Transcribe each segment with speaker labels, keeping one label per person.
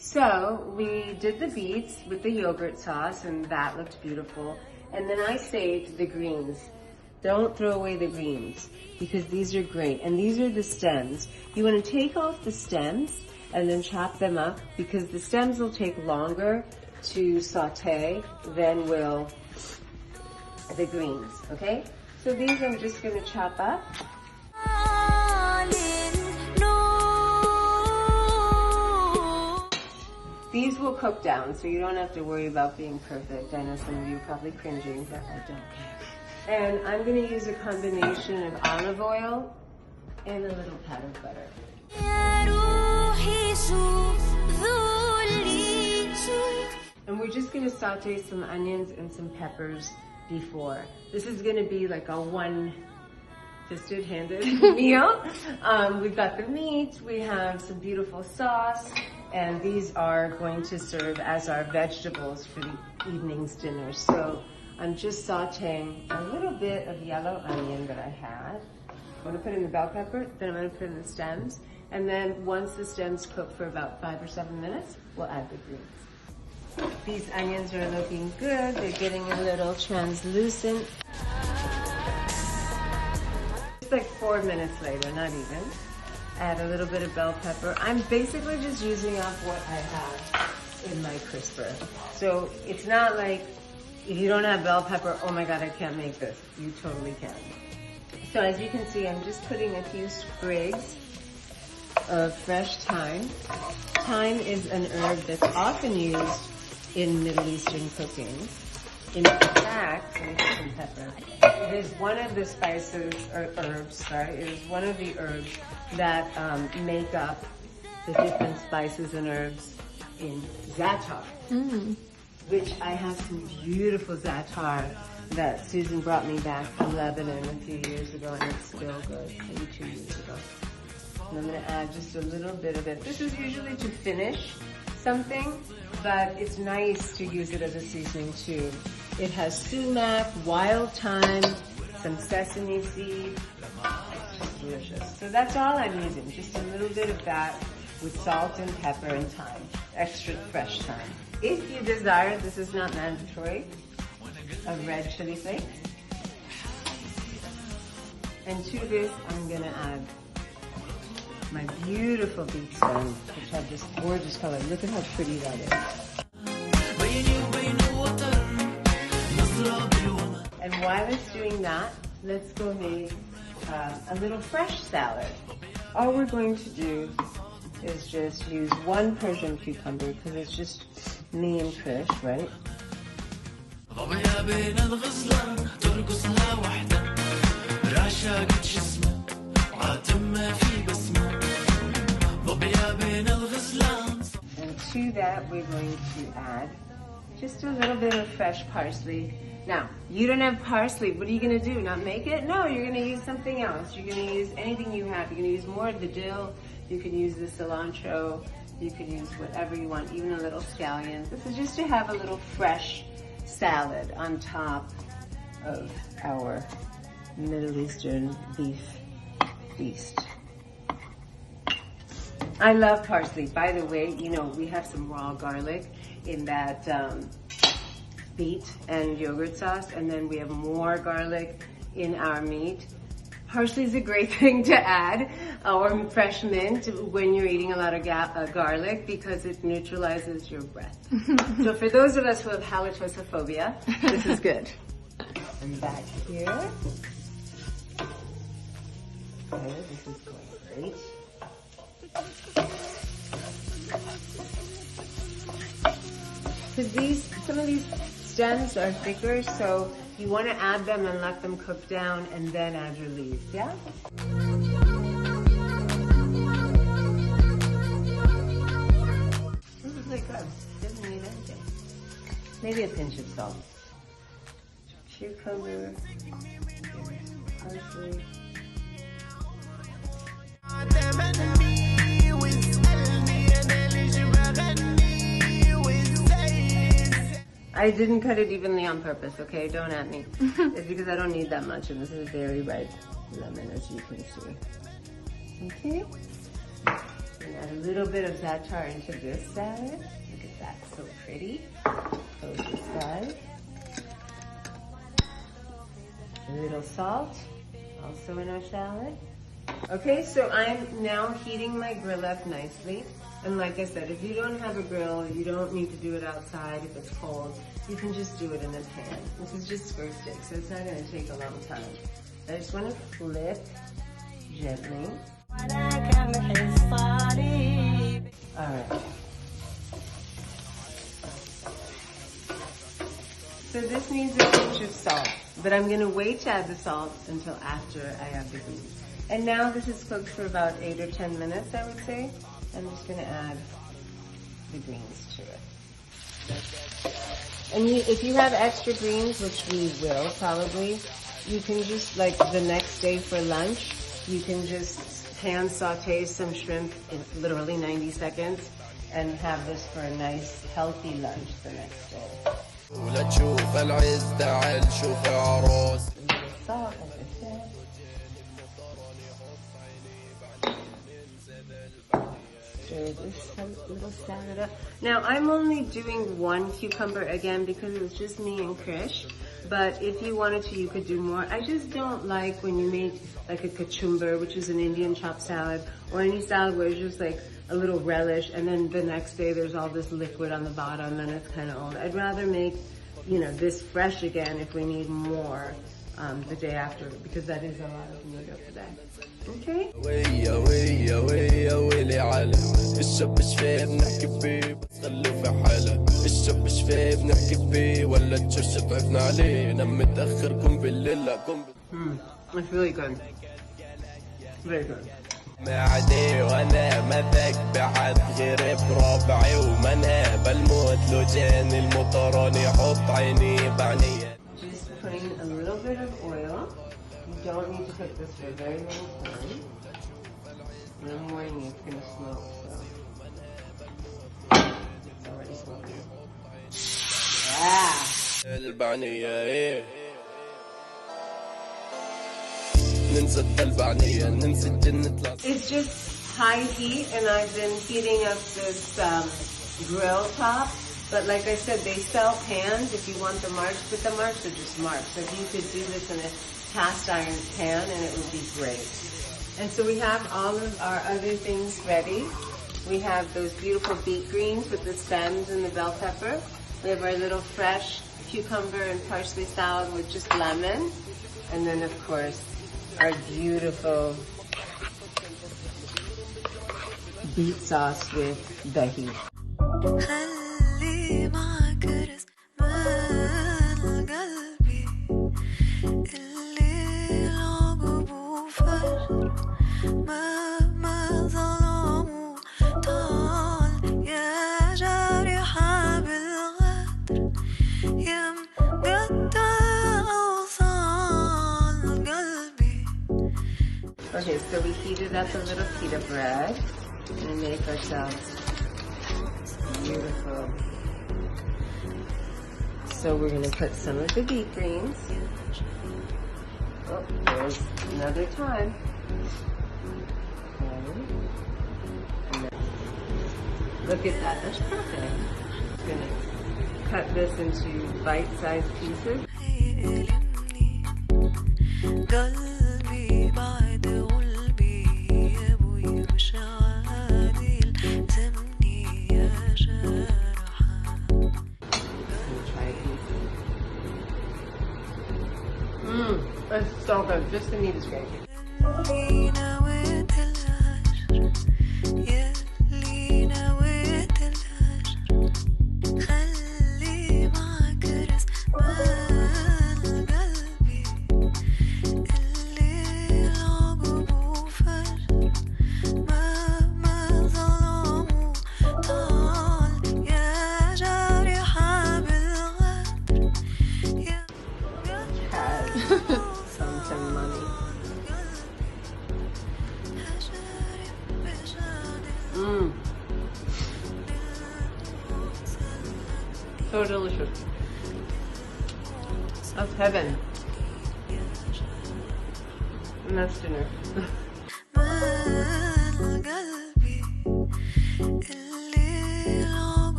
Speaker 1: So we did the beets with the yogurt sauce and that looked beautiful. And then I saved the greens. Don't throw away the greens because these are great. And these are the stems. You want to take off the stems and then chop them up because the stems will take longer to saute than will the greens, okay? So these I'm just going to chop up. These will cook down, so you don't have to worry about being perfect. I know some of you are probably cringing, but I don't care. And I'm going to use a combination of olive oil and a little pat of butter. And we're just going to saute some onions and some peppers before. This is going to be like a one-fisted handed meal. We've got the meat, we have some beautiful sauce, and these are going to serve as our vegetables for the evening's dinner. So I'm just sauteing a little bit of yellow onion that I had. I'm going to put in the bell pepper, then I'm going to put in the stems, and then once the stems cook for about 5 or 7 minutes, we'll add the greens. These onions are looking good. They're getting a little translucent. It's like 4 minutes later, not even. Add a little bit of bell pepper. I'm basically just using up what I have in my crisper. So it's not like if you don't have bell pepper, oh my God, I can't make this. You totally can. So as you can see, I'm just putting a few sprigs of fresh thyme. Thyme is an herb that's often used in Middle Eastern cooking. In fact, let me put some pepper. It is one of the spices, or herbs, sorry, it is one of the herbs that make up the different spices and herbs in za'atar, which I have some beautiful za'atar that Susan brought me back from Lebanon a few years ago, and it's still good, maybe 2 years ago. And I'm going to add just a little bit of it. This is usually to finish something, but it's nice to use it as a seasoning too. It has sumac, wild thyme, some sesame seed. It's just delicious. So that's all I'm using, just a little bit of that with salt and pepper and thyme, extra fresh thyme. If you desire, this is not mandatory, a red chili flakes. And to this, I'm gonna add my beautiful beet stems, which have this gorgeous color. Look at how pretty that is. And while it's doing that, let's go make a little fresh salad. All we're going to do is just use one Persian cucumber because it's just me and Krish, right? And to that, we're going to add just a little bit of fresh parsley. Now, you don't have parsley. What are you going to do? Not make it? No, you're going to use something else. You're going to use anything you have. You're going to use more of the dill. You can use the cilantro. You can use whatever you want, even a little scallion. This is just to have a little fresh salad on top of our Middle Eastern beef feast. I love parsley. By the way, you know, we have some raw garlic in that beet and yogurt sauce, and then we have more garlic in our meat. Parsley is a great thing to add, or fresh mint when you're eating a lot of garlic because it neutralizes your breath. So for those of us who have halitosophobia, this is good. And back here. Okay, this is going great. Because some of these stems are thicker, so you want to add them and let them cook down and then add your leaves, yeah? This is really good. Doesn't need anything. Maybe a pinch of salt. Cucumber, parsley. I didn't cut it evenly on purpose, okay? Don't at me. It's because I don't need that much and this is very ripe. lemon, as you can see. Okay? And add a little bit of za'atar into this salad. Look at that, so pretty. Close this side. A little salt, also in our salad. Okay, so I'm now heating my grill up nicely. And like I said, if you don't have a grill, you don't need to do it outside if it's cold. You can just do it in a pan. This is just square stick, so it's not gonna take a long time. I just wanna flip gently. All right. So this needs a pinch of salt, but I'm gonna wait to add the salt until after I add the beet. And now this is cooked for about 8 or 10 minutes, I would say. I'm just gonna add the greens to it. And if you have extra greens, which we will probably, you can just, like the next day for lunch, you can just pan saute some shrimp in literally 90 seconds and have this for a nice healthy lunch the next day. Salt, as I said. Stir this little salad up. Now I'm only doing 1 cucumber again because it was just me and Krish. But if you wanted to, you could do more. I just don't like when you make like a kachumber, which is an Indian chopped salad, or any salad where it's just like a little relish, and then the next day there's all this liquid on the bottom and it's kind of old. I'd rather make, you know, this fresh again if we need more the day after, because that is a lot of noodle today. Okay? It's really good. Very good.
Speaker 2: معدي وانا مذاك بعد غير بربعي ومنها بالموت لو جاني المطران يحط عيني بعيني.
Speaker 1: Just putting a little bit of oil. You don't need to cook this for a very long time. In the morning it's gonna smoke, so it's already smoking. Yeah.
Speaker 2: البعنية ايه.
Speaker 1: It's just high heat, and I've been heating up this grill top. But like I said, they sell pans if you want the marks, but the marks are just marks. So you could do this in a cast iron pan and it would be great. And so we have all of our other things ready. We have those beautiful beet greens with the stems and the bell pepper. We have our little fresh cucumber and parsley salad with just lemon. And then of course, our beautiful beet sauce with dahi. Okay, so we heated up a little pita bread and make ourselves beautiful. So we're going to put some of the beet greens. Oh, there's another time. Okay. Look at that, that's perfect. I'm going to cut this into bite-sized pieces. It's so good. Just the meat is great. So delicious. That's heaven. And that's dinner.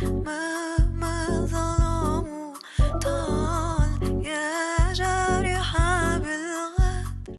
Speaker 3: مهما ظل